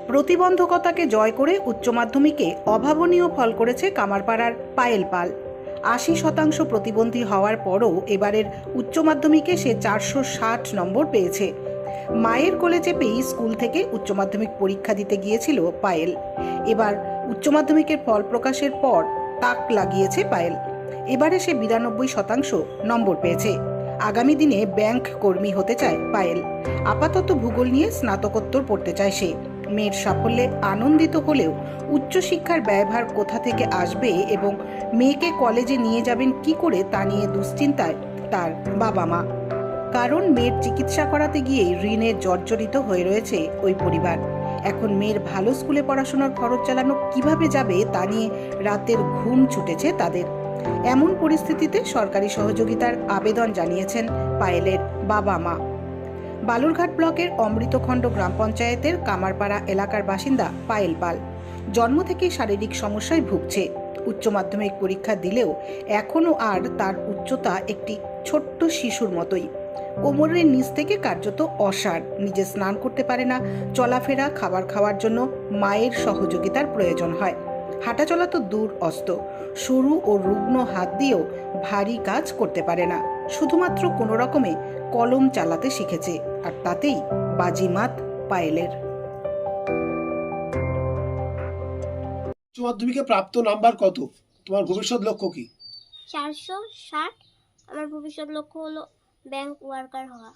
প্রতিবন্ধকতাকে জয় করে উচ্চ মাধ্যমিকে অভাবনীয় ফল করেছে কামারপাড়ার পায়েল পাল। ৮০% প্রতিবন্ধী হওয়ার পরও এবারের উচ্চ মাধ্যমিকে সে 460 নম্বর পেয়েছে। মায়ের কোলে চেপেই স্কুল থেকে উচ্চ মাধ্যমিক পরীক্ষা দিতে গিয়েছিল পায়েল। এবার উচ্চ মাধ্যমিকের ফল প্রকাশের পর তাক লাগিয়েছে পায়েল। এবারে সে 92% নম্বর পেয়েছে। আগামী দিনে ব্যাংক কর্মী হতে চায় পায়েল। আপাতত ভূগোল নিয়ে স্নাতকোত্তর পড়তে চায় সে। মেয়ের সাফল্যে আনন্দিত হলেও উচ্চশিক্ষার ব্যয়ভার কোথা থেকে আসবে এবং মেয়েকে কলেজে নিয়ে যাবেন কি করে তা নিয়ে দুশ্চিন্তায় তার বাবা মা। কারণ মেয়ের চিকিৎসা করাতে গিয়ে ঋণে জর্জরিত হয়ে রয়েছে ওই পরিবার। এখন মেয়ের ভালো স্কুলে পড়াশোনার খরচ চালানো কিভাবে যাবে তা নিয়ে রাতের ঘুম ছুটেছে তাদের। এমন পরিস্থিতিতে সরকারি সহযোগিতার আবেদন জানিয়েছেন পায়েলের বাবা মা। বালুরঘাট ব্লকের অমৃতখণ্ড গ্রাম পঞ্চায়েতের কামারপাড়া এলাকার বাসিন্দা পায়েল পাল জন্ম থেকেই শারীরিক সমস্যায় ভুগছে। উচ্চ মাধ্যমিক পরীক্ষা দিলেও এখনও আর তার উচ্চতা একটি ছোট্ট শিশুর মতোই। কোমরের নিচ থেকে কার্যত অসাড়। নিজে স্নান করতে পারে না। চলাফেরা, খাবার খাওয়ার জন্য মায়ের সহযোগিতার প্রয়োজন হয়। হাঁটাচলা তো দূর অস্ত, সরু ও রুগ্ন হাত দিয়েও ভারী কাজ করতে পারে না। শুধুমাত্র কোনো রকমে কলম চালাতে শিখেছে, আর তাতেই বাজিমাত পায়েলের। উচ্চ মাধ্যমিকে প্রাপ্ত নাম্বার কত? তোমার ভবিষ্যৎ লক্ষ্য কি? 460। আমার ভবিষ্যৎ লক্ষ্য হলো ব্যাংক ওয়ার্কার হওয়া।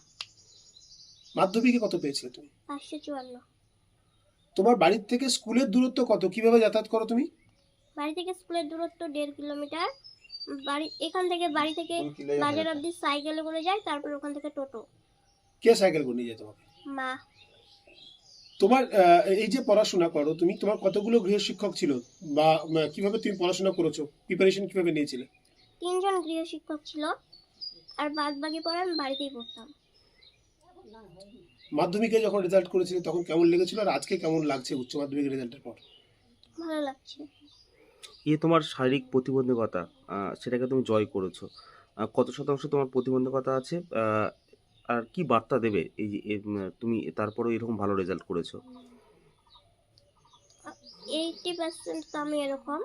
মাধ্যমিকে কত পেয়েছিলে তুমি? 554। তোমার বাড়ির থেকে স্কুলের দূরত্ব কত? কিভাবে যাতায়াত করো তুমি? বাড়ি থেকে স্কুলের দূরত্ব 1.5 কিলোমিটার। এখান থেকে বাড়ি থেকে বাজার অবধি সাইকেলে করে যাই, তারপর ওখান থেকে টোটো। কে সাইকেল করে নিয়ে যায় তোমাকে? মা। তোমার এই যে পড়াশোনা করো তুমি, তোমার কতগুলো গৃহশিক্ষক ছিল বা কিভাবে তুমি পড়াশোনা করেছো? প্রিপারেশন কিভাবে নিয়েছিলে? 3 জন গৃহশিক্ষক ছিল, আর বাদ বাকি পড়া আমি বাড়িতেই পড়তাম। মাধ্যমিকে যখন রেজাল্ট করেছিলে তখন কেমন লেগেছিল, আর আজকে কেমন লাগছে উচ্চ মাধ্যমিক রেজাল্টের পর? ভালো লাগছে। তোমার শারীরিক প্রতিবন্ধকতা, সেটাকে তুমি জয় করেছো। কত শতাংশ তোমার প্রতিবন্ধকতা আছে, আর কি বার্তা দেবে এই যে তুমি তারপরেও এরকম ভালো রেজাল্ট করেছো? 80% তো আমি এরকম।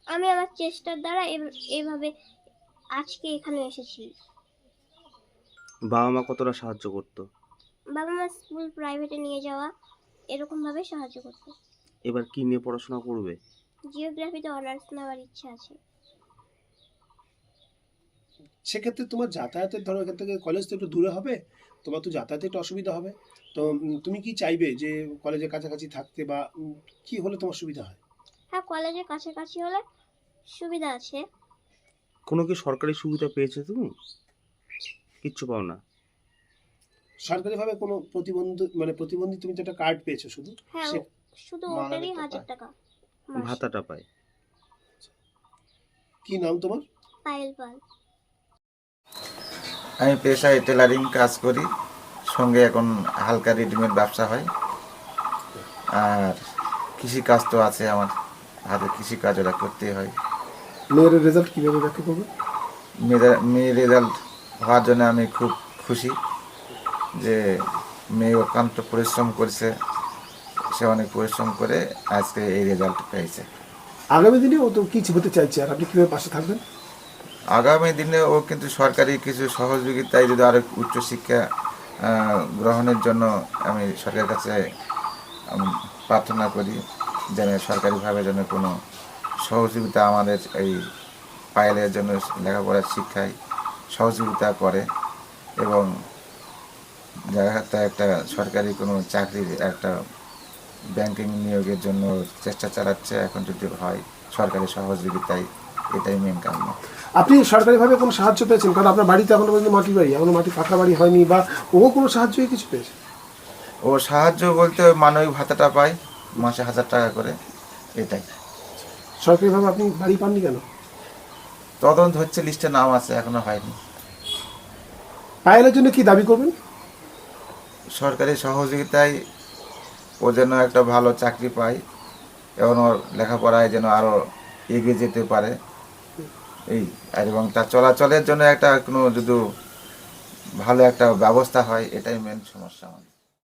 আমি আমার চেষ্টার দ্বারা এইভাবে আজকে এখানে এসেছি। বাবা মা কতটা সাহায্য করতো? বাবা মা স্কুল প্রাইভেটে নিয়ে যাওয়া, এরকম ভাবে সাহায্য করতো। এবার কি নিয়ে পড়াশোনা করবে? জিওগ্রাফিতে অনার্স নেওয়ার ইচ্ছা আছে। সেক্ষেত্রে তোমার যাতায়াতের, ধরো এখান থেকে কলেজ তো একটু দূরে হবে, তোমার তো যাতায়াতে একটু অসুবিধা হবে। তো তুমি কি চাইবে যে কলেজের কাছাকাছি থাকতে, বা কি হলে তোমার সুবিধা হয়? হ্যাঁ, কলেজের কাছাকাছি হলে সুবিধা আছে। কোনো কি সরকারি সুবিধা পেয়েছো তুমি? কিচ্ছু পাও না? সরকারিভাবে কোনো প্রতিবন্ধী তুমি তো একটা কার্ড পেয়েছো শুধু? হ্যাঁ, শুধু ওটারই 1000 টাকা মাসে। ভাতাটা পায়। কি নাম তোমার? পায়েল পাল। আমি পেশায় টেলারিং কাজ করি, সঙ্গে এখন হালকা রেডিমেড ব্যবসা হয়। আর কৃষিকাজ তো আছে, আমার হাতে কৃষিকাজ ওরা করতে হয়। মেয়ের রেজাল্ট কীভাবে ব্যাখ্যা করবে? মেয়ের রেজাল্ট হওয়ার জন্য আমি খুব খুশি যে মেয়ে অত্যন্ত পরিশ্রম করছে, সে অনেক পরিশ্রম করে আজকে এই রেজাল্ট পেয়েছে। আগামী দিনে ও তো কিছু হতে চাইছে, আর আপনি কীভাবে পাশে থাকবেন? আগামী দিনে ও কিন্তু সরকারি কিছু সহযোগিতায় যদি আরও উচ্চশিক্ষা গ্রহণের জন্য আমি সরকারের কাছে প্রার্থনা করি, যেন সরকারিভাবে যেন কোনো সহযোগিতা আমাদের এই পায়েলের জন্য লেখাপড়ার শিক্ষায় সহযোগিতা করে, এবং একটা সরকারি কোনো চাকরির একটা ব্যাংকিং নিয়োগের জন্য চেষ্টা চালাচ্ছে। এখন যদি হয় সরকারি সহযোগিতায়, এটাই মেন কারণ। আপনি সরকারিভাবে কোনো সাহায্য পেয়েছেন? কারণ আপনার বাড়িতে এখনো পর্যন্ত মাটির বাড়ি, এখনো মাটি পাকা বাড়ি হয়নি, বা ও কোনো সাহায্য কিছু পেয়েছে? ও সাহায্য বলতে মানবিক ভাতাটা পায় মাসে 1000 টাকা করে, এটাই। সরকারিভাবে আপনি বাড়ি পাননি কেন? তদন্ত হচ্ছে, লিস্টে নাম আছে, এখনো হয়নি। পায়েলের জন্য কি দাবি করবেন? সরকারি সহযোগিতায় ও যেন একটা ভালো চাকরি পায়, এবং ওর লেখাপড়ায় যেন আরও এগিয়ে যেতে পারে, এই এবং তার চলাচলের জন্য একটা কোনো যদি ভালো একটা ব্যবস্থা হয়, এটাই মেন সমস্যা আমাদের।